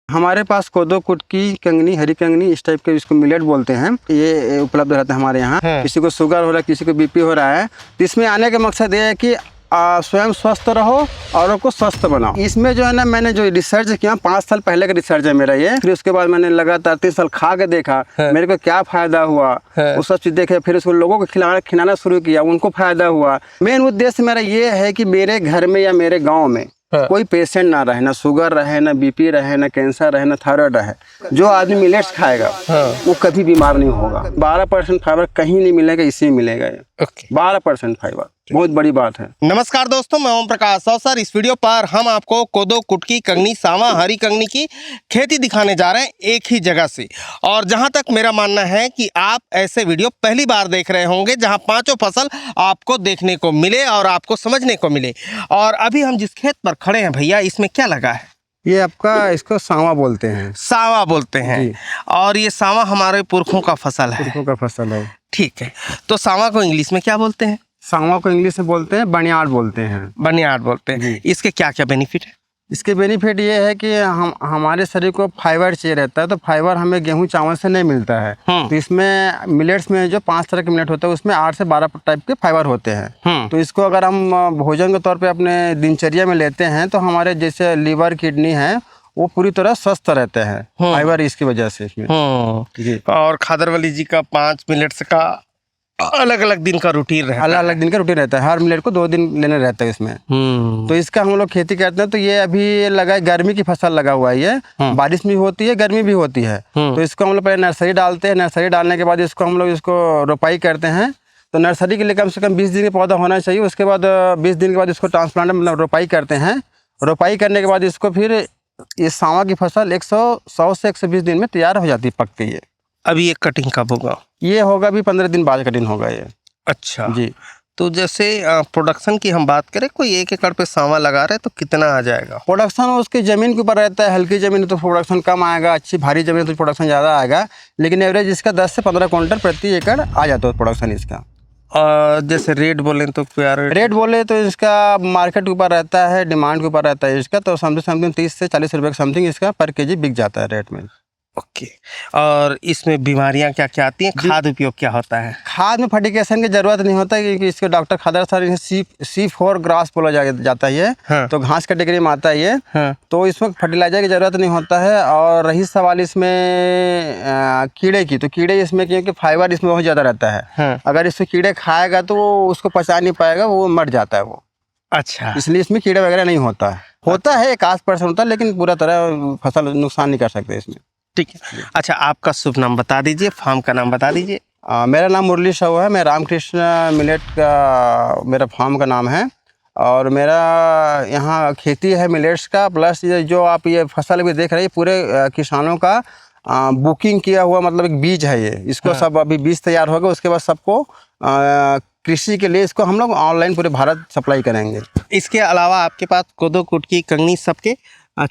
हमारे पास कोदो, कुटकी, कंगनी, हरी कंगनी, इस टाइप के इसको मिलेट बोलते हैं, ये उपलब्ध रहता है हमारे यहाँ। किसी को शुगर हो रहा है, किसी को बीपी हो रहा है, तो इसमें आने का मकसद ये है कि स्वयं स्वस्थ रहो, औरों को स्वस्थ बनाओ। इसमें जो है ना, मैंने जो रिसर्च किया 5 साल पहले का रिसर्च है मेरा ये। फिर उसके बाद मैंने लगातार 3 साल खा के देखा मेरे को क्या फायदा हुआ, वो सब चीज देखे। फिर उसको लोगों को खिलाना शुरू किया, उनको फायदा हुआ। मेन उद्देश्य मेरा ये है कि मेरे घर में या मेरे गाँव में कोई पेशेंट ना रहे, ना शुगर रहे, ना बीपी रहे, ना कैंसर रहे, ना थायराइड रहे। जो आदमी मिलेट्स खाएगा वो कभी बीमार नहीं होगा। 12% फाइबर कहीं नहीं मिलेगा, इसी में मिलेगा ये। 12% फाइबर बहुत बड़ी बात है। नमस्कार दोस्तों, मैं ओम प्रकाश अवसर। इस वीडियो पर हम आपको कोदो, कुटकी, कंगनी, सावा, हरी कंगनी की खेती दिखाने जा रहे हैं एक ही जगह से। और जहां तक मेरा मानना है कि आप ऐसे वीडियो पहली बार देख रहे होंगे जहां पांचों फसल आपको देखने को मिले और आपको समझने को मिले। और अभी हम जिस खेत पर खड़े हैं भैया, इसमें क्या लगा है? ये आपका इसको सावा बोलते हैं। सावा बोलते हैं। और ये सावा हमारे पुरखों का फसल है। पुरखों का फसल है। ठीक है, तो सावा को इंग्लिश में क्या बोलते हैं? सावा को इंग्लिश में बोलते हैं बर्नयार्ड बोलते हैं। बर्नयार्ड बोलते हैं। इसके क्या क्या बेनिफिट है? इसके बेनिफिट ये है कि हमारे शरीर को फाइबर चाहिए रहता है, तो फाइबर हमें गेहूं चावल से नहीं मिलता है। तो इसमें मिलेट्स में जो 5 तरह के मिलेट होते हैं उसमें 8 से 12 टाइप के फाइबर होते हैं। तो इसको अगर हम भोजन के तौर पे अपने दिनचर्या में लेते हैं तो हमारे जैसे लीवर, किडनी है, वो पूरी तरह स्वस्थ रहते हैं फाइबर इसकी वजह से इसमें। जी। और खादरवली जी का 5 मिलेट्स का अलग अलग दिन का रूटीन रहता है। अलग अलग दिन का रूटीन रहता है, हर मिलेट को 2 दिन लेना रहता है इसमें। तो इसका हम लोग खेती करते हैं। तो ये अभी लगा है, गर्मी की फसल लगा हुआ है ये। बारिश भी होती है, गर्मी भी होती है। तो इसको हम लोग पहले नर्सरी डालते हैं। नर्सरी डालने के बाद इसको हम लोग इसको रोपाई करते हैं। तो नर्सरी के लिए कम से कम 20 दिन का पौधा होना चाहिए। उसके बाद 20 दिन के बाद इसको ट्रांसप्लांट मतलब रोपाई करते हैं। रोपाई करने के बाद इसको फिर ये सावा की फसल 100 से 120 दिन में तैयार हो जाती है, पक के। ये अभी ये कटिंग कब होगा? ये होगा भी 15 दिन बाद कटिंग होगा ये। अच्छा जी। तो जैसे प्रोडक्शन की हम बात करें, कोई 1 एकड़ पे सावा लगा रहे तो कितना आ जाएगा? प्रोडक्शन उसकी ज़मीन के ऊपर रहता है। हल्की ज़मीन तो प्रोडक्शन कम आएगा, अच्छी भारी ज़मीन तो प्रोडक्शन ज़्यादा आएगा। लेकिन एवरेज इसका 10 से 15 क्विंटल प्रति एकड़ आ जाता है प्रोडक्शन इसका। और जैसे रेट बोले तो क्या रेट बोले तो इसका मार्केट के ऊपर रहता है, डिमांड के ऊपर रहता है इसका। तो समथिंग 30 से 40 रुपये का समथिंग इसका पर केजी बिक जाता है रेट में। ओके। और इसमें बीमारियां क्या क्या आती हैं? खाद उपयोग क्या होता है? खाद में फर्टिगेशन की जरूरत नहीं होता है, क्योंकि इसके डॉक्टर खादर सर C4 ग्रास बोला जाता है ये। तो घास कैटेगरी में आता है ये। तो इसमें फर्टिलाइजर की जरूरत नहीं होता है। और रही सवाल इसमें कीड़े की, तो कीड़े इसमें क्योंकि फाइबर इसमें बहुत ज़्यादा रहता है। अगर इसमें कीड़े खाएगा तो वो उसको पचा नहीं पाएगा, वो मर जाता है वो। अच्छा, इसलिए इसमें कीड़े वगैरह नहीं होता है। होता है 1-8% होता है, लेकिन पूरा तरह फसल नुकसान नहीं कर सकते इसमें। ठीक है। अच्छा, आपका शुभ नाम बता दीजिए, फार्म का नाम बता दीजिए। मेरा नाम मुरली साहू है। मैं रामकृष्ण मिलेट का मेरा फार्म का नाम है। और मेरा यहाँ खेती है मिलेट्स का। प्लस ये जो आप ये फसल भी देख रहे हैं, पूरे किसानों का बुकिंग किया हुआ मतलब एक बीज है ये। इसको सब अभी बीज तैयार होगा, उसके बाद सबको कृषि के लिए इसको हम लोग ऑनलाइन पूरे भारत सप्लाई करेंगे। इसके अलावा आपके पास कोदो, कुटकी, कंगनी सबके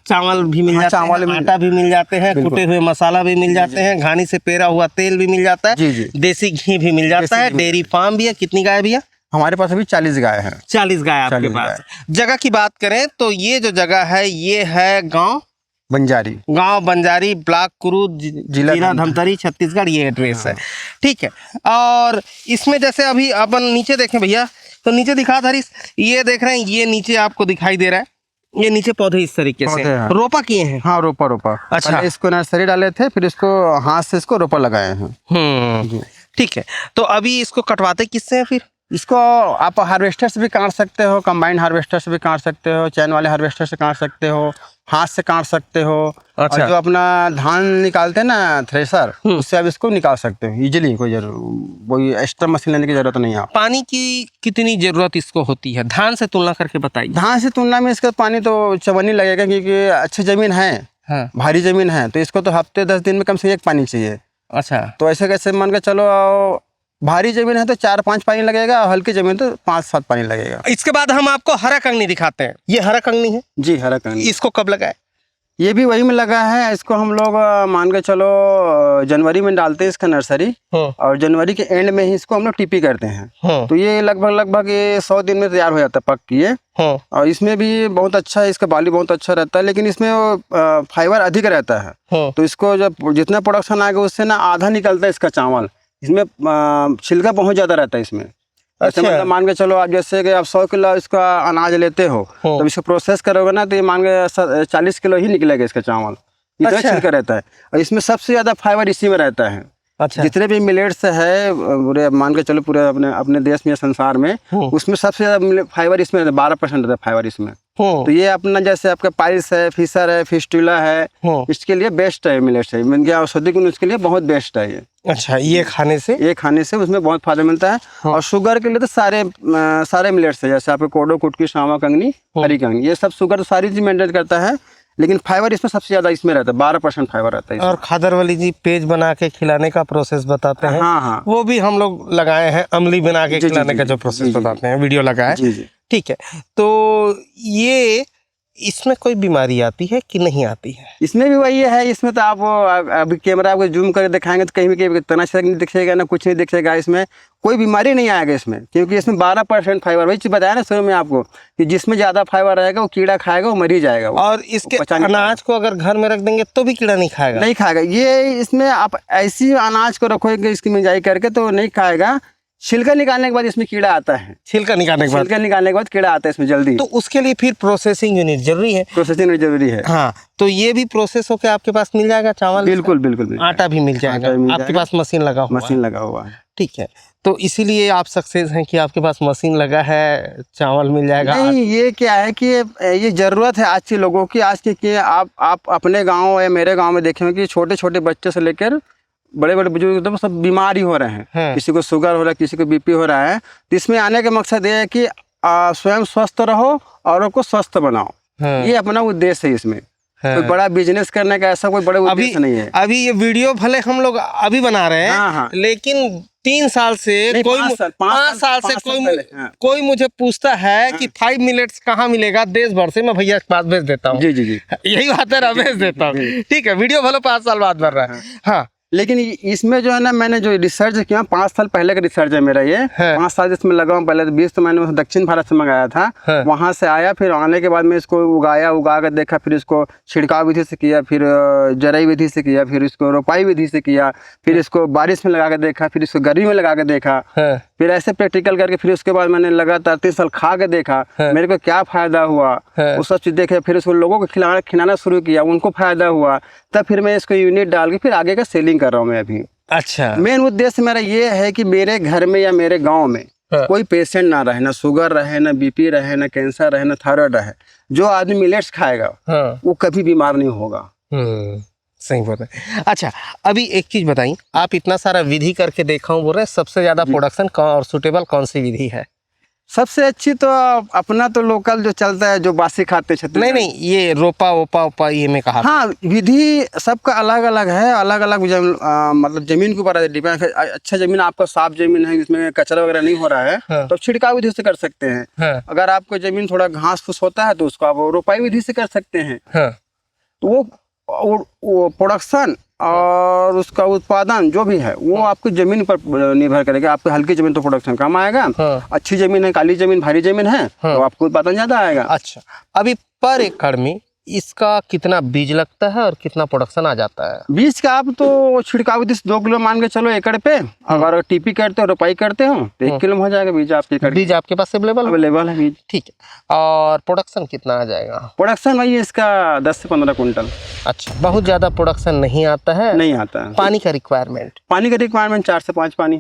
चावल भी मिल जाते हैं, आटा भी मिल जाते हैं, कुटे हुए मसाला भी मिल जाते हैं, घानी से पेरा हुआ तेल भी मिल जाता है, देसी घी भी मिल जाता है। डेयरी फार्म भी है। कितनी गाय भैया? हमारे पास अभी 40 गाय हैं। 40 गाय आपके पास। जगह की बात करें तो ये जो जगह है ये है गाँव बंजारी, ब्लॉक कुरुद, जिला धमतरी, छत्तीसगढ़, ये एड्रेस है। ठीक है। और इसमें जैसे अभी अपन नीचे देखें भैया, तो नीचे दिखा था, ये देख रहे हैं, ये नीचे आपको दिखाई दे रहा है, ये नीचे पौधे इस तरीके से रोपा किए हैं। हाँ, रोपा। अच्छा, इसको नर्सरी डाले थे, फिर इसको हाथ से इसको रोपा लगाए हैं। ठीक है। तो अभी इसको कटवाते किससे हैं फिर? इसको आप हार्वेस्टर से भी काट सकते हो, कंबाइंड हार्वेस्टर से भी काट सकते हो, चैन वाले हार्वेस्टर से काट सकते हो, हाथ से काट सकते हो। अच्छा। और जो अपना धान निकालते हैं ना थ्रेसर, उससे आप इसको निकाल सकते हो इजीली। कोई एक्स्ट्रा मशीन लेने की जरूरत नहीं है। पानी की कितनी जरूरत इसको होती है धान से तुलना करके बताइए? धान से तुलना में इसका पानी तो चवन्नी लगेगा, क्योंकि अच्छी जमीन है। भारी जमीन है, तो इसको तो हफ्ते 10 दिन में कम से 1 पानी चाहिए। अच्छा। तो ऐसे कैसे मान के चलो, भारी जमीन है तो 4-5 पानी लगेगा, और हल्की जमीन तो 5-7 पानी लगेगा। इसके बाद हम आपको हरा कंगनी दिखाते हैं। ये हरा कंगनी है जी, हरा कंगनी। इसको कब लगाए? ये भी वही में लगा है। इसको हम लोग मान के चलो जनवरी में डालते हैं इसका नर्सरी, और जनवरी के एंड में ही इसको हम लोग टीपी करते हैं। तो ये लगभग ये 100 दिन में तैयार हो जाता है पक के ये। और इसमें भी बहुत अच्छा है, इसका बाली बहुत अच्छा रहता है, लेकिन इसमें फाइबर अधिक रहता है। तो इसको जब जितना प्रोडक्शन आएगा उससे ना आधा निकलता है इसका चावल। इसमें छिलका बहुत ज्यादा रहता है इसमें। अच्छा। मतलब मान के चलो आप जैसे कि आप 100 किलो इसका अनाज लेते हो, तो इसको प्रोसेस करोगे ना तो ये मान के 40 किलो ही निकलेगा इसका चावल। इतना छिलका रहता है, और इसमें सबसे ज्यादा फाइबर इसी में रहता है। अच्छा। जितने भी मिलेट्स है पूरे मान के चलो पूरे अपने देश में, संसार में, उसमें सबसे ज्यादा फाइबर इसमें 12% रहता है फाइबर इसमें। तो ये अपना जैसे आपका पाइल्स है, फिशर है, फिस्टुला है, इसके लिए बेस्ट है मिलेट्स है। मैंने औषधि गुण इसके लिए बहुत बेस्ट है ये। अच्छा, ये खाने से उसमें बहुत फायदा मिलता है। और शुगर के लिए तो सारे मिलेट्स है, जैसे आपके कोडो, कुटकी, सावा कंगनी, हरी कंगनी, ये सब शुगर सारी चीज मेंटेन करता है। लेकिन फाइबर इसमें सबसे ज्यादा इसमें रहता है, 12% फाइबर रहता है। और खादर वाली जी पेज बना के खिलाने का प्रोसेस बताते हैं। हाँ, वो भी हम लोग लगाए हैं, अमली बना के खिलाने का जो प्रोसेस बताते हैं, वीडियो लगाए। ठीक है, तो ये इसमें कोई बीमारी आती है कि नहीं आती है? इसमें भी वही है। इसमें तो आप अभी कैमरा आपको जूम करके दिखाएंगे तो कहीं भी तना छेद नहीं दिखेगा, ना कुछ नहीं दिखेगा। इसमें कोई बीमारी नहीं आएगा इसमें, क्योंकि इसमें 12% फाइबर, वही चीज बताया ना शुरू में आपको कि जिसमें ज्यादा फाइबर रहेगा वो कीड़ा खाएगा, वो मर ही जाएगा। और इसके अनाज को अगर घर में रख देंगे तो भी कीड़ा नहीं खाएगा? ये इसमें आप ऐसी अनाज को रखोगे इसकी मिंजाई करके तो नहीं खाएगा। छिलका निकालने के बाद इसमें कीड़ा आता है। छिलका निकालने के बाद कीड़ा आता है इसमें जल्दी। तो उसके लिए फिर प्रोसेसिंग यूनिट जरूरी है। हाँ, तो ये भी प्रोसेस होकर आपके पास मिल जाएगा चावल? बिल्कुल। आटा भी मिल जाएगा, आपके पास मशीन लगा हुआ है। ठीक है, तो इसीलिए आप सक्सेस हैं कि आपके पास मशीन लगा है, चावल मिल जाएगा। नहीं, ये क्या है कि ये जरूरत है आज के लोगों की। आज के आप अपने गाँव या मेरे गाँव में देखेंगे कि छोटे छोटे बच्चे से लेकर बड़े बड़े बुजुर्ग तो सब बीमार ही हो रहे हैं। किसी को शुगर हो रहा है, किसी को बीपी हो रहा है। तो इसमें आने का मकसद ये है कि स्वयं स्वस्थ रहो, औरों को स्वस्थ बनाओ। ये अपना उद्देश्य है इसमें। कोई बड़ा बिजनेस करने का ऐसा कोई बड़ा उद्देश्य नहीं है। अभी ये वीडियो भले हम लोग अभी बना रहे हैं, लेकिन 3 साल से 5 साल से कोई मुझे पूछता है कि 5 मिनट्स कहाँ मिलेगा देश भर से, मैं भैया के पास भेज देता हूँ। जी। यही बात है ना, भेज देता हूँ। ठीक है, वीडियो भले 5 साल बाद बन रहा है। हाँ, लेकिन इसमें जो है ना, मैंने जो रिसर्च किया 5 साल पहले का रिसर्च है मेरा ये। 5 साल इसमें लगा हूँ। पहले 20 तो मैंने दक्षिण भारत से मंगाया था, वहां से आया। फिर आने के बाद में इसको उगा कर देखा, फिर इसको छिड़काव विधि से किया, फिर जराई विधि से किया, फिर इसको रोपाई विधि से किया, फिर इसको बारिश में लगा कर देखा, फिर इसको गर्मी में लगा कर देखा, फिर ऐसे प्रैक्टिकल करके फिर उसके बाद मैंने लगातार 3 साल खा के देखा मेरे को क्या फायदा हुआ, वो सब चीज देखे। फिर उसको लोगों को खिलाना शुरू किया, उनको फायदा हुआ। तब फिर मैं इसको यूनिट डाल के फिर आगे का सेलिंग कर रहा हूँ मैं अभी। अच्छा, मेन उद्देश्य मेरा ये है कि मेरे घर में या मेरे गांव में कोई पेशेंट ना रहे, ना शुगर रहे, ना बीपी रहे, ना कैंसर रहे, ना थायराइड रहे। जो आदमी मिलेट्स खाएगा वो कभी बीमार नहीं होगा। सही बोल रहे हैं। अच्छा, अभी एक चीज बताइए, आप इतना सारा विधि करके देखा हूँ बोल रहे हैं, सबसे ज्यादा प्रोडक्शन और सुटेबल कौन सी विधि है? सबसे अच्छी तो अपना तो लोकल जो चलता है, जो बासी खाते छत्तीसगढ़। नहीं, ये रोपा ओपा ये मैं कहा। हाँ, विधि सबका अलग अलग है, अलग अलग मतलब जमीन के ऊपर डिपेंड है। अच्छा जमीन आपका साफ जमीन है, जिसमें कचरा वगैरह नहीं हो रहा है, तो छिड़काव विधि से कर सकते हैं। अगर आपको जमीन थोड़ा घास फूस होता है तो उसको आप रोपाई विधि से कर सकते हैं। तो वो प्रोडक्शन और उसका उत्पादन जो भी है वो आपकी जमीन पर निर्भर करेगा। आपकी हल्की जमीन तो प्रोडक्शन कम आएगा, अच्छी जमीन है, काली जमीन, भारी जमीन है, तो आपको उत्पादन ज्यादा आएगा। अच्छा, अभी पर एकड़ में इसका कितना बीज लगता है और कितना प्रोडक्शन आ जाता है? बीज का आप तो छिड़काव विधि से 2 किलो मान के चलो एकड़ पे। अगर टीपी करते हो, रोपाई करते हो तो 1 किलो में हो जाएगा बीज आपके। बीज आपके पास अवेलेबल है बीज। ठीक है, और प्रोडक्शन कितना आ जाएगा? प्रोडक्शन वही इसका 10 से 15 कुंटल। अच्छा, बहुत ज्यादा प्रोडक्शन नहीं आता है? नहीं आता है। पानी का रिक्वायरमेंट? 4 से 5 पानी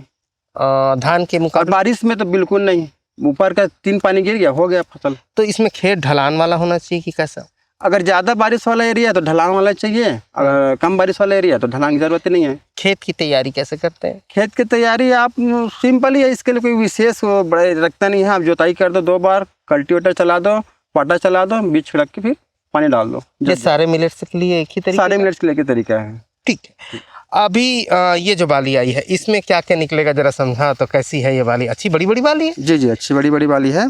धान के मुकाबले। बारिश में तो बिल्कुल नहीं, ऊपर का 3 पानी गिर गया हो गया फसल। तो इसमें खेत ढलान वाला होना चाहिए कि कैसा? अगर ज्यादा बारिश वाला एरिया तो ढलान वाला चाहिए, अगर कम बारिश वाला एरिया तो ढलान की जरूरत नहीं है। खेत की तैयारी कैसे करते हैं? खेत की तैयारी आप सिंपल ही है, इसके लिए कोई विशेष बड़े रखता नहीं है। आप जुताई कर दो 2 बार, कल्टीवेटर चला दो, पाटा चला दो, बीज छिड़क के फिर पानी डाल दो। ये सारे मिलेट्स के लिए एक ही तरीका? सारे मिलेट्स के लिए एक ही तरीका है। ठीक है, अभी ये जो बाली आई है इसमें क्या क्या निकलेगा जरा समझा तो। कैसी है ये बाली? अच्छी बड़ी बड़ी बाली है? जी जी, अच्छी बड़ी बड़ी बाली है।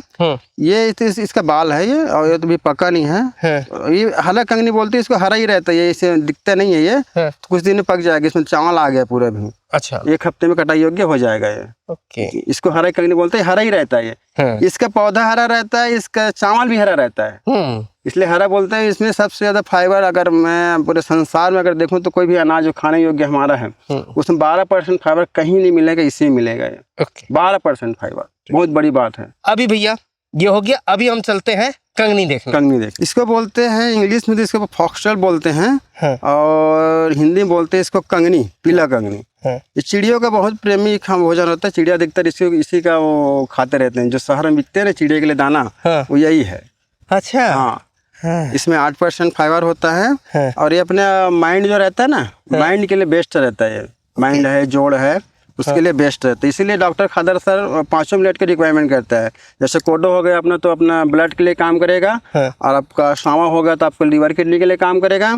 ये इसका बाल है ये, और ये तो भी पका नहीं है। ये हरा कंगनी बोलते हैं इसको, हरा ही रहता है ये, इसे दिखता नहीं है ये। तो कुछ दिन में पक जाएगा, इसमें चावल आ गया पूरा भी। अच्छा, 1 हफ्ते में कटाई योग्य हो जाएगा ये। ओके। इसको हरा कंगनी बोलते हैं, हरा ही रहता है ये। इसका पौधा हरा रहता है, इसका चावल भी हरा रहता है, इसलिए हरा बोलते हैं। इसमें सबसे ज्यादा फाइबर, अगर मैं पूरे संसार में अगर देखूं तो कोई भी अनाज जो खाने योग्य हमारा है उसमें 12% फाइबर कहीं नहीं मिलेगा, इसी मिलेगा ये। 12% फाइबर, बहुत बड़ी बात है। अभी भैया ये हो गया, अभी हम चलते हैं कंगनी देखने। कंगनी देख, इसको बोलते हैं इंग्लिश में तो इसको फॉक्सटेल बोलते हैं, और हिंदी में बोलते हैं इसको कंगनी, पीला कंगनी। ये चिड़ियों का बहुत प्रेमी भोजन होता है। चिड़िया अधिकतर इसी का वो खाते रहते हैं। जो शहर में बिकते हैं ना चिड़िया के लिए दाना, वो यही है। अच्छा। हाँ, इसमें 8% फाइबर होता है। और ये अपने माइंड जो रहता है ना, माइंड के लिए बेस्ट रहता है ये। माइंड है, जोड़ है, उसके लिए बेस्ट है। तो इसीलिए डॉक्टर खादर सर 5 मिनट की रिक्वायरमेंट करता है। जैसे कोडो हो गया अपना, तो अपना ब्लड के लिए काम करेगा। और आपका सावा हो गया तो आपको लिवर किडनी के लिए काम करेगा।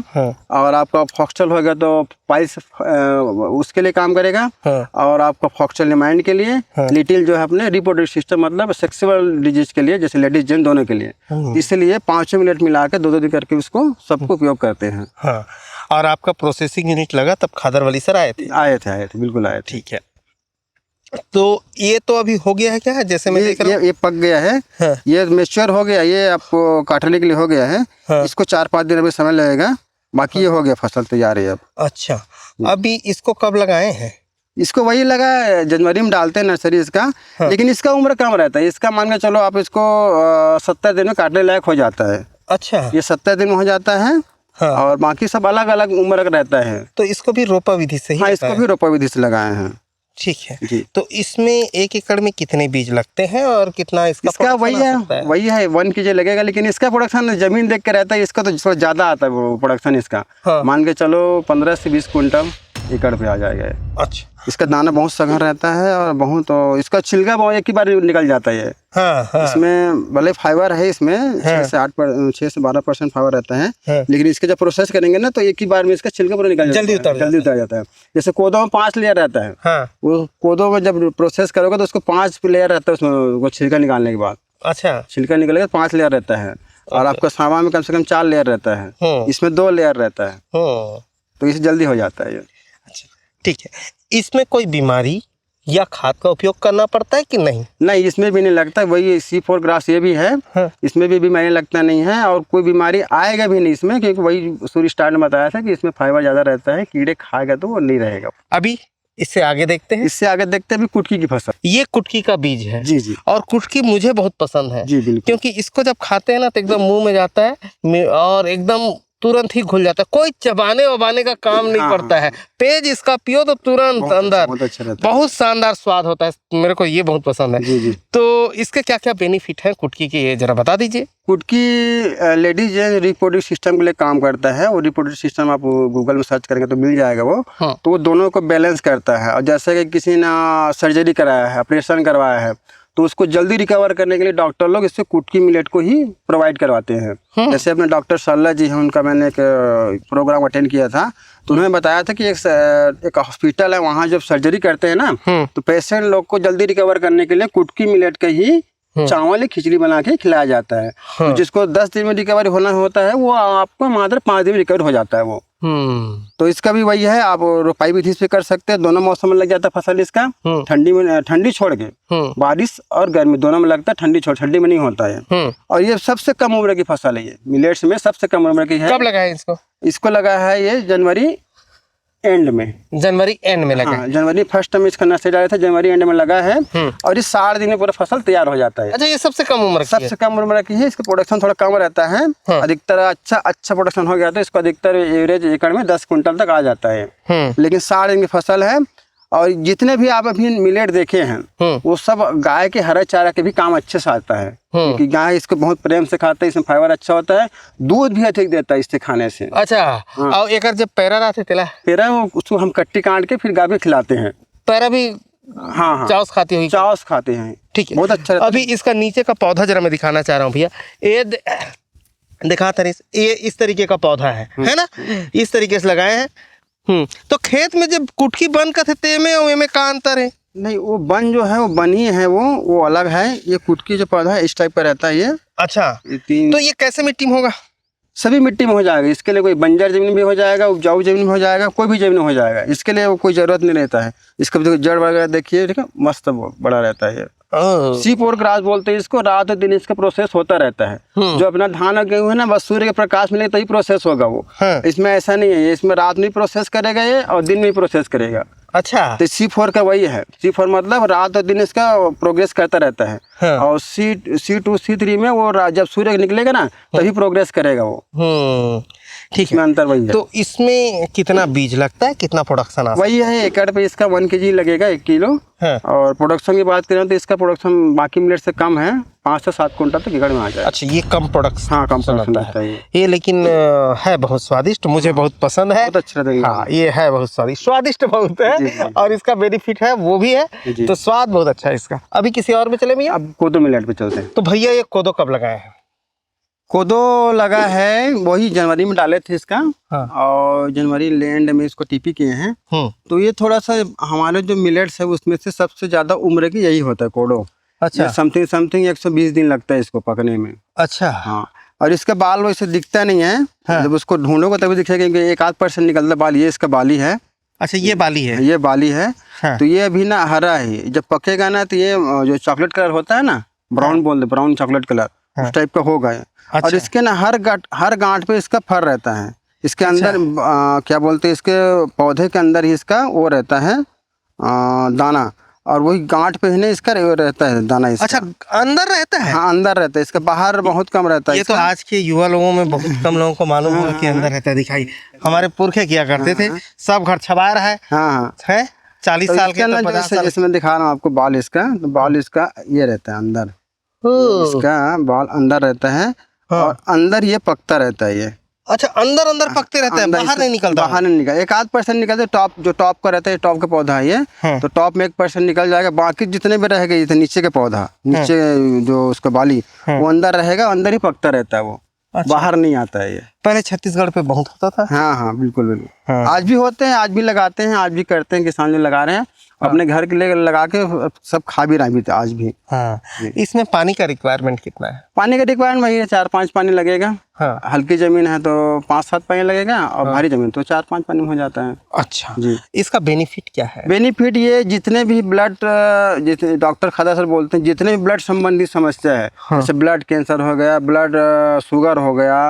और आपका फॉक्सटेल हो गया तो पाइल्स उसके लिए काम करेगा। और आपका फॉक्सटेल माइंड के लिए, लिटिल जो है अपने रिप्रोडक्टिव सिस्टम मतलब सेक्सुअल डिजीज के लिए, जैसे लेडीज जेंट दोनों के लिए। इसलिए 5 मिनट मिला के 2-2 दिन करके उसको सबको उपयोग करते हैं। और आपका प्रोसेसिंग यूनिट लगा तब खादर वाली सर आए थे? बिल्कुल आए थे। ठीक है, तो ये तो अभी हो गया है क्या? जैसे मैं देख रहा हूँ ये पक गया है। ये मैच्योर हो गया, ये आपको काटने के लिए हो गया है। इसको 4-5 दिन अभी समय लगेगा, बाकी ये हो गया, फसल तैयार है अब। अच्छा, अभी इसको कब लगाए हैं? इसको वही लगा जनवरी में डालते हैं नर्सरी इसका। लेकिन इसका उम्र कम रहता है। इसका मान के चलो आप इसको 70 दिन में काटने लायक हो जाता है। अच्छा, ये 70 दिन में हो जाता है। और बाकी सब अलग अलग उम्र का रहता है। तो इसको भी रोपा विधि से ही? हाँ, इसको भी रोपा विधि से लगाए हैं। ठीक है जी। तो इसमें 1 एकड़ में कितने बीज लगते हैं और कितना इसका वही है 1 kg लगेगा। लेकिन इसका प्रोडक्शन जमीन देख के रहता है, इसका तो थोड़ा ज्यादा आता है वो प्रोडक्शन इसका। मान के चलो 15 से 20 क्विंटल एकड़ पे आ जाएगा। अच्छा, इसका दाना बहुत सघन रहता है और बहुत, तो इसका छिलका बहुत एक ही बार निकल जाता है। इसमें भले फाइबर है, इसमें 6 से 12% फाइबर रहता है। लेकिन इसके जब प्रोसेस करेंगे ना तो एक ही बार में इसका छिलका पूरा निकल जाता है, जल्दी उतर जाता है। जैसे कोदो में 5 लेयर रहता है। वो कोदो में जब प्रोसेस करोगे तो उसको 5 लेयर रहता है उसमें, छिलका निकालने के बाद। अच्छा, छिलका निकलेगा 5 लेयर रहता है। और आपका सावा में कम से कम 4 लेयर रहता है, इसमें 2 लेयर रहता है। तो इसे जल्दी हो जाता है ये। ठीक है, इसमें कोई बीमारी या खाद का उपयोग करना पड़ता है कि नहीं? नहीं, इसमें भी नहीं लगता। वही C4 ग्रास ये भी है। इसमें भी बीमारी लगता नहीं है, और कोई बीमारी आएगा भी नहीं इसमें, क्योंकि वही सूर्य स्टार्ट में बताया था कि इसमें फाइबर ज्यादा रहता है। कीड़े खाएगा तो वो नहीं रहेगा। अभी इससे आगे देखते हैं। अभी कुटकी की फसल। ये कुटकी का बीज है। जी जी। और कुटकी मुझे बहुत पसंद है। जी बिल्कुल। क्योंकि इसको जब खाते हैं ना तो एकदम मुंह में जाता है और एकदम तुरंत ही घुल जाता है। कोई चबाने वबाने का काम नहीं पड़ता है। पेज इसका पियो तो तुरंत अंदर। बहुत अच्छा रहता है, बहुत शानदार स्वाद होता है। मेरे को ये बहुत पसंद है। जी जी। तो इसके क्या क्या बेनिफिट है कुटकी के, ये जरा बता दीजिए। कुटकी लेडीज रिप्रोडक्टिव सिस्टम के लिए काम करता है। और रिप्रोडक्टिव सिस्टम आप गूगल में सर्च करेंगे तो मिल जाएगा वो। तो वो दोनों को बैलेंस करता है। और जैसे कि किसी ने सर्जरी कराया है, ऑपरेशन करवाया है, तो उसको जल्दी रिकवर करने के लिए डॉक्टर लोग इससे कुटकी मिलेट को ही प्रोवाइड करवाते हैं। जैसे अपने डॉक्टर सल्ला जी हैं, उनका मैंने एक प्रोग्राम अटेंड किया था, तो उन्होंने बताया था कि एक हॉस्पिटल है, वहाँ जब सर्जरी करते हैं ना तो पेशेंट लोग को जल्दी रिकवर करने के लिए कुटकी मिलेट का ही चावल खिचड़ी बना के खिलाया जाता है। तो जिसको 10 दिन में रिकवरी होना होता है वो आपको मात्र 5 दिन में रिकवर हो जाता है वो। तो इसका भी वही है, आप रोपाई विधि से कर सकते हैं। दोनों मौसम में लग जाता है फसल इसका। ठंडी छोड़ के, बारिश और गर्मी दोनों में लगता है। ठंडी में नहीं होता है। और ये सबसे कम उम्र की फसल है। ये मिलेट्स में सबसे कम उम्र की है। कब लगा है इसको लगा है ये जनवरी एंड में लगा। हाँ, जनवरी फर्स्ट में इसका नर्सरी डाला था, जनवरी एंड में लगा है। और ये 60 दिन में पूरा फसल तैयार हो जाता है। अच्छा, ये सबसे कम उम्र की है। इसका प्रोडक्शन थोड़ा कम रहता है। अधिकतर अच्छा प्रोडक्शन हो गया तो इसको अधिकतर एवरेज एकड़ में 10 क्विंटल तक आ जाता है। लेकिन 60 दिन की फसल है। और जितने भी आप अभी मिलेट देखे हैं वो सब गाय के हरा चारा के भी काम अच्छे से आता है। क्योंकि गाय इसको बहुत प्रेम से खाता है, इसमें फाइबर अच्छा होता है, दूध भी अधिक देता है इससे खाने से। अच्छा। और एक जब पैरा रहते पैरा उसको हम कट्टी काट के फिर गाय को खिलाते हैं। पैरा भी हाँ चावस खाते हैं। ठीक है, बहुत अच्छा। अभी इसका नीचे का पौधा जरा मैं दिखाना चाह रहा हूँ भैया। ये दिखाता रही, ये इस तरीके का पौधा है ना, इस तरीके से लगाए हैं। तो खेत में जब कुटकी बन का थे ते में और में का अंतर है? नहीं, वो बन जो है वो बनी है, वो अलग है। ये कुटकी जो पौधा है इस टाइप का रहता है ये। अच्छा, ये तीन तो ये कैसे मिट्टी में होगा? सभी मिट्टी में हो जाएगा। इसके लिए कोई बंजर जमीन भी हो जाएगा, उपजाऊ जमीन में हो जाएगा, कोई भी जमीन में हो जाएगा। इसके लिए वो कोई जरूरत नहीं रहता है। इसका जड़ वगैरह देखिए, ठीक है, मस्त बड़ा रहता है ये। सीप और ग्रास बोलते हैं इसको। रात और दिन इसका प्रोसेस होता रहता है। जो अपना धान और गेहूं है ना, बस सूर्य के प्रकाश मिलेगा तभी प्रोसेस होगा वो। इसमें ऐसा नहीं है, इसमें रात में प्रोसेस करेगा ये और दिन में प्रोसेस करेगा। अच्छा, तो C4 का वही है। C4 मतलब रात और दिन इसका प्रोग्रेस करता रहता है। और C2 C3 में वो जब सूर्य निकलेगा ना तभी प्रोग्रेस करेगा वो। ठीक है, अंतर वही है। तो इसमें कितना बीज लगता है, कितना प्रोडक्शन आता है? वही है, एकड़ पे इसका 1 kg लगेगा, 1 किलो। और प्रोडक्शन की बात करें तो इसका प्रोडक्शन बाकी मिलेट से कम है, 5 से 7 कुंटल तक एकड़ में आ जाए। अच्छा, ये कम प्रोडक्शन? हाँ, कम प्रोडक्शन होता है ये, लेकिन है बहुत स्वादिष्ट, मुझे बहुत पसंद है। बहुत अच्छा लगेगा। हाँ, ये है बहुत स्वादिष्ट बहुत है। जी। और इसका बेनिफिट है वो भी है, तो स्वाद बहुत अच्छा है इसका। अभी किसी और में चले भैया? अब कोदो मिलेट पे चलते हैं। तो भैया ये कोदो कब लगाया है? कोदो लगा है वही जनवरी में डाले थे इसका। और जनवरी लैंड में इसको टीपी किए हैं। तो ये थोड़ा सा हमारे जो मिलेट्स है उसमें से सबसे ज्यादा उम्र की यही होता है कोदो। अच्छा, समथिंग 120 दिन लगता है इसको पकने में। अच्छा, हाँ। और इसका बाल वैसे दिखता नहीं है। जब उसको ढूंढोगे तभी दिखेगा, क्योंकि 1-8% निकलता बाल। ये इसका बाली है। अच्छा, ये बाली है? ये बाली है। तो ये अभी ना हरा है, जब पकेगा ना तो ये जो चॉकलेट कलर होता है ना, ब्राउन बोलते, ब्राउन चॉकलेट कलर, उस टाइप का होगा। अच्छा। और इसके ना हर गांठ पे इसका फर रहता है। इसके अंदर क्या बोलते हैं, इसके पौधे के अंदर ही इसका वो रहता है दाना। और वही गांठ पे ही नहीं इसका रहता है दाना इसका। अच्छा, अंदर रहता है? हाँ, अंदर रहता है इसका, बाहर बहुत कम रहता है। ये तो आज के युवा लोगों में बहुत कम लोगों को मालूम होगा कि अंदर रहता है। दिखाई हमारे पुरखे किया करते थे, सब घर छबा रहा है। हाँ, है 40 साल के अंदर। 50 साल इसमें दिखा रहा हूँ आपको बाल इसका। तो बाल इसका ये रहता है अंदर, इसका बाल अंदर रहता है। और अंदर ये पकता रहता है ये। अच्छा, अंदर पकते रहता है, बाहर नहीं निकलता? बाहर नहीं निकलता, 1-8% निकलता है। टॉप का रहता है, टॉप का पौधा है ये। तो टॉप में 1% निकल जाएगा, बाकी जितने भी रहेगा ये नीचे के पौधा, नीचे जो उसका बाली वो अंदर रहेगा, अंदर ही पकता रहता है वो। अच्छा। बाहर नहीं आता है ये। पहले छत्तीसगढ़ पे बहुत होता था। हाँ, बिल्कुल। आज भी होते हैं, आज भी लगाते हैं, आज भी करते हैं, किसान जो लगा रहे हैं। अपने घर के लिए लगा के सब खा भी रहे हैं आज भी। हाँ। इसमें पानी का रिक्वायरमेंट कितना है? पानी का रिक्वायरमेंट वही है, 4-5 पानी लगेगा। हाँ। हल्की जमीन है तो 5-7 पानी लगेगा, और भारी जमीन तो 4-5 पानी में हो जाता है। अच्छा जी। इसका बेनिफिट क्या है? बेनिफिट ये, जितने भी ब्लड, जितने डॉक्टर खादा सर बोलते हैं, जितने भी ब्लड संबंधी समस्या है, जैसे ब्लड कैंसर हो गया, ब्लड शुगर हो गया,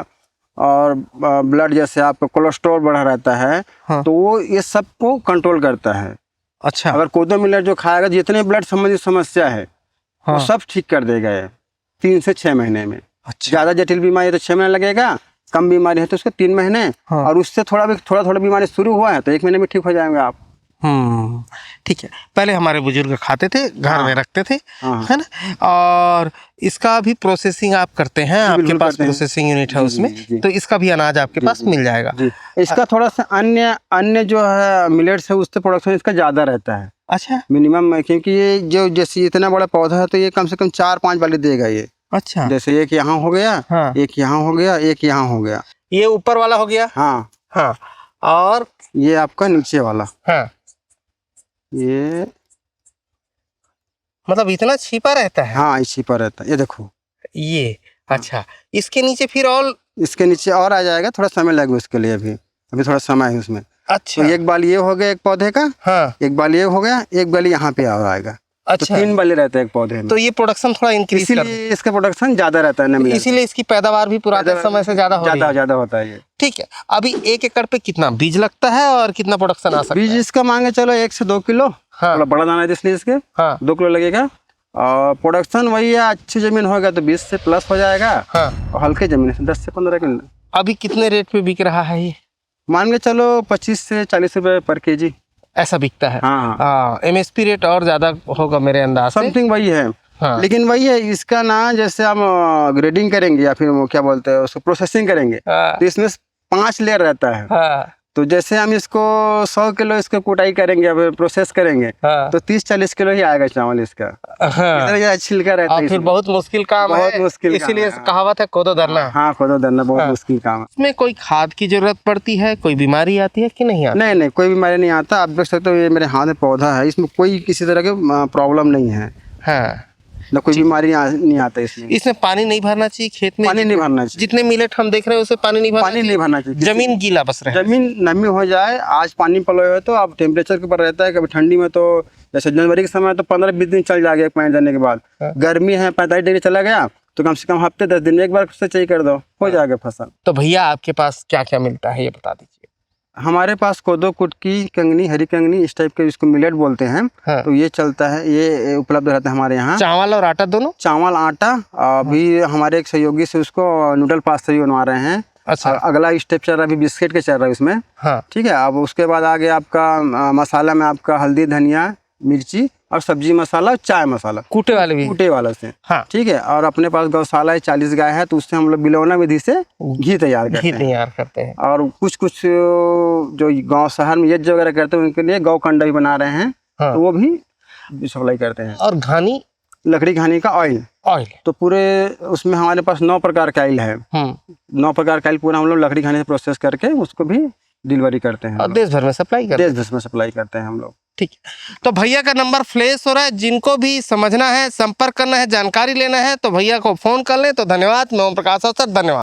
और ब्लड जैसे आपका कोलेस्ट्रॉल बढ़ा रहता है, तो वो ये सबको कंट्रोल करता है। अच्छा, अगर कोदो मिलेट जो खाएगा, जितने ब्लड संबंधी समस्या है वो सब ठीक कर देगा ये 3 से 6 महीने में। अच्छा। ज्यादा जटिल बीमारी है तो 6 महीने लगेगा, कम बीमारी है तो उसको 3 महीने। और उससे थोड़ा बीमारी शुरू हुआ है तो 1 महीने में ठीक हो जाएंगे आप। ठीक है। पहले हमारे बुजुर्ग खाते थे, घर में रखते थे, है ना। और इसका भी प्रोसेसिंग आप करते हैं? आपके पास प्रोसेसिंग यूनिट है उसमें, तो इसका भी अनाज आपके पास मिल जाएगा। इसका थोड़ा सा अन्य जो है मिलेट्स है उससे प्रोडक्शन इसका ज्यादा रहता है। अच्छा, मिनिमम, क्योंकि ये जो जैसे इतना बड़ा पौधा है तो ये कम से कम 4-5 बाली देगा ये। अच्छा, जैसे एक यहाँ हो गया, एक यहाँ हो गया, एक यहाँ हो गया, ये ऊपर वाला हो गया। हाँ, और ये आपका नीचे वाला। ये मतलब इतना छिपा रहता है? हाँ, छिपा रहता है, ये देखो ये। अच्छा, इसके नीचे फिर और, इसके नीचे और आ जाएगा, थोड़ा समय लगेगा उसके लिए, अभी थोड़ा समय है उसमें। अच्छा, तो एक बाल ये हो गया एक पौधे का। हाँ। एक बाल ये हो गया, एक बाल यहाँ पे और आएगा। अच्छा, तो 3 बाले रहते हैं एक पौधे में। तो ये प्रोडक्शन थोड़ा इंक्रीज, इसीलिए इसका प्रोडक्शन ज्यादा रहता है ना, इसीलिए इसकी पैदावार भी पुराने समय से ज्यादा होता है ये। ठीक है। अभी 1 एकड़ पे कितना बीज लगता है और कितना प्रोडक्शन आ सकता है? बीज इसका मांगे चलो 1 से 2 किलो। हाँ। थोड़ा बड़ा दाना है इसलिए इसके 2 किलो लगेगा। और प्रोडक्शन वही है, अच्छी जमीन होगा तो 20 से प्लस हो जाएगा। हाँ। और हल्के जमीन से 10 से 15 किलो। अभी कितने रेट पे बिक रहा है ये? मान के चलो 25 से 40 रुपए पर केजी ऐसा बिकता है। हाँ। MSP रेट और ज्यादा होगा मेरे अंदाज से। समथिंग वही है। हाँ। लेकिन वही है, इसका ना जैसे हम ग्रेडिंग करेंगे या फिर वो क्या बोलते हैं उसको प्रोसेसिंग करेंगे, तो इसमें 5 लेयर रहता है। हाँ। तो जैसे हम इसको 100 किलो इसको कुटाई करेंगे, अब प्रोसेस करेंगे, हाँ। तो 30-40 किलो ही आएगा चावल इसका। हाँ। इतना ज्यादा छिलका रहता है और फिर इसमें। बहुत मुश्किल काम बहुत है, मुश्किल काम इसीलिए है। कहावत है कोदो धरना। हाँ, खोदो धरना बहुत हाँ। मुश्किल काम है। इसमें कोई खाद की जरूरत पड़ती है, कोई बीमारी आती है कि नहीं आती? नहीं नहीं, कोई बीमारी नहीं आता। आप देख सकते हो ये मेरे हाथ में पौधा है, इसमें कोई किसी तरह के प्रॉब्लम नहीं है, हाँ। ना कोई बीमारी नहीं आता इसमें। इसमें पानी नहीं भरना चाहिए खेत में? पानी नहीं भरना चाहिए। जितने मिलेट हम देख रहे हैं उसे पानी नहीं भरना पानी नहीं भरना चाहिए। जमीन गीला बस रहे। जमीन नमी हो जाए, आज पानी पड़े हो तो अब टेम्परेचर के ऊपर रहता है। कभी ठंडी में तो जैसे जनवरी के समय तो 15-20 दिन चल जाएगा पानी जाने के बाद। हाँ। गर्मी है 45 डिग्री चला गया तो कम से कम हफ्ते 10 दिन में एक बार सिंचाई कर दो, हो जाएगा फसल। तो भैया आपके पास क्या क्या मिलता है ये बता दीजिए। हमारे पास कोदो, कुटकी, कंगनी, हरी कंगनी, इस टाइप के इसको मिलेट बोलते हैं। हाँ। तो ये चलता है, ये उपलब्ध रहता है हमारे यहाँ। चावल और आटा दोनों? चावल, आटा। अभी हमारे एक सहयोगी से उसको नूडल पास्ता भी बनवा रहे हैं। अच्छा। अगला स्टेप चल रहा है, अभी बिस्किट के चल रहा है उसमें। हाँ। ठीक है। अब उसके बाद आगे आपका मसाला में आपका हल्दी, धनिया, मिर्ची और सब्जी मसाला, चाय मसाला, कूटे वाले भी? कूटे वाला से। हाँ। ठीक है। और अपने पास गौशाला है, 40 गाय है, तो उससे हम लोग बिलौना विधि से घी तैयार करते घी हैं। तैयार करते हैं। और कुछ जो गांव शहर में यज्ञ वगैरह करते हैं उनके लिए गौ कंडा भी बना रहे हैं। हाँ। तो वो भी सप्लाई करते हैं। और घानी? लकड़ी घानी का ऑयल। ऑयल तो पूरे उसमें हमारे पास 9 प्रकार का ऑयल है। 9 प्रकार का ऑयल पूरा हम लोग लकड़ी घानी से प्रोसेस करके उसको भी डिलीवरी करते हैं। और देश भर में सप्लाई करते हैं। देश भर में सप्लाई करते हैं हम लोग। ठीक है। तो भैया का नंबर फ्लैश हो रहा है, जिनको भी समझना है, संपर्क करना है, जानकारी लेना है तो भैया को फोन कर लें। तो धन्यवाद। मैं ओम प्रकाश अवसर, धन्यवाद।